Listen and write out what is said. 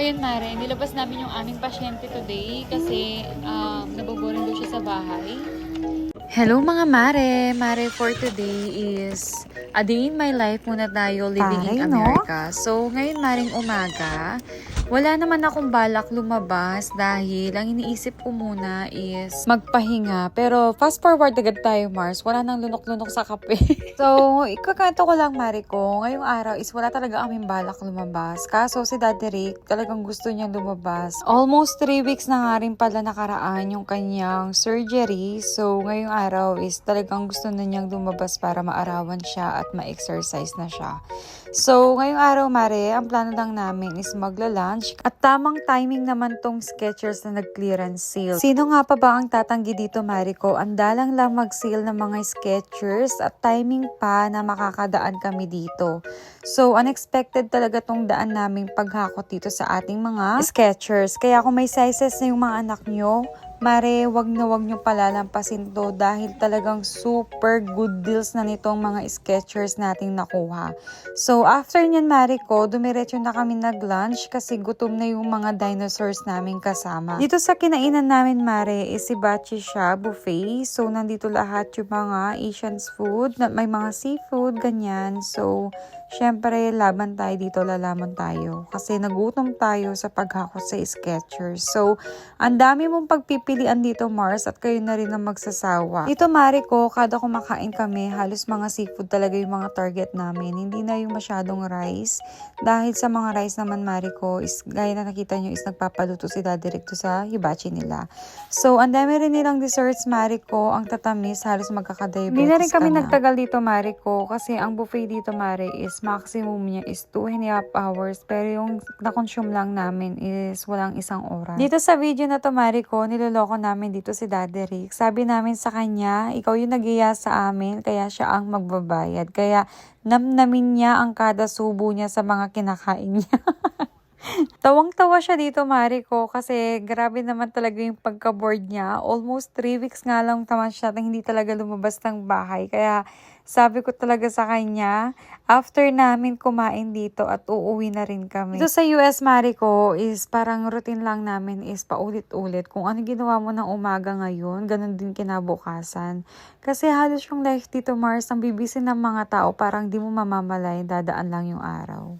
ayun Mare, nilabas namin yung aming pasyente today kasi naboboring daw siya sa bahay. Hello mga Mare! Mare for today is a day in my life muna tayo living in America. So ngayon Maring umaga, wala naman akong balak lumabas dahil ang iniisip ko muna is magpahinga. Pero fast forward agad tayo Mars, wala nang lunok-lunok sa kape. So ikakanto ko lang Mare ko, ngayong araw is wala talaga kaming balak lumabas. Kaso si Daddy Rick talagang gusto niyang lumabas. Almost 3 weeks na nga rin pala nakaraan yung kanyang surgery. So ngayong araw is talagang gusto na niyang lumabas para maarawan siya at ma-exercise na siya. So ngayong araw Mare, ang plano lang namin is magla-lunch at tamang timing naman tong Skechers na nag-clearance sale. Sino nga pa ba ang tatanggi dito Mare ko? Andalang lang mag-sale ng mga Skechers at timing pa na makakadaan kami dito. So unexpected talaga tong daan naming paghakot dito sa ating mga Skechers. Kaya kung may sizes na yung mga anak nyo, Mare, wag na wag nyo palalampasin to dahil talagang super good deals na nitong mga Skechers nating nakuha. So, after nyan, Mare ko, dumiretso na kami nag-lunch kasi gutom na yung mga dinosaurs namin kasama. Dito sa kinainan namin, Mare, is Hibachi siya, buffet. So, nandito lahat yung mga Asian's food, may mga seafood, ganyan. So, syempre, laban tayo dito, lalaman tayo. Kasi nagutom tayo sa paghakot sa Skechers. So, ang dami mong pagpipilian dito, Mars, at kayo na rin ang magsasawa. Dito, Mare ko, kada kumakain kami, halos mga seafood talaga yung mga target namin. Hindi na yung masyadong rice. Dahil sa mga rice naman, Mare ko, is, gaya na nakita nyo, is nagpapaluto si Daddy Rick to sa hibachi nila. So, ang dami rin nilang desserts, Mare ko, ang tatamis, halos magkakadiabetes. Hindi na rin kami nagtagal dito, Mare ko, kasi ang buffet dito, Mare, is maximum niya is 2.5 hours. Pero yung na-consume lang namin is walang 1 oras. Dito sa video na to, Mare ko, niloloko namin dito si Daddy Rick. Sabi namin sa kanya, ikaw yung nag-iya sa amin, kaya siya ang magbabayad. Kaya namnamin niya ang kada subo niya sa mga kinakain niya. Tawang-tawa siya dito, Mare ko, kasi grabe naman talaga yung pagka-board niya. Almost 3 weeks nga lang naman siya na hindi talaga lumabas ng bahay. Kaya sabi ko talaga sa kanya, after namin kumain dito at uuwi na rin kami. Dito sa US, Mare ko, is parang routine lang namin is paulit-ulit. Kung ano ginawa mo ng umaga ngayon, ganun din kinabukasan. Kasi halos yung life dito, Mars, ang bibisi ng mga tao, parang di mo mamamalay, dadaan lang yung araw.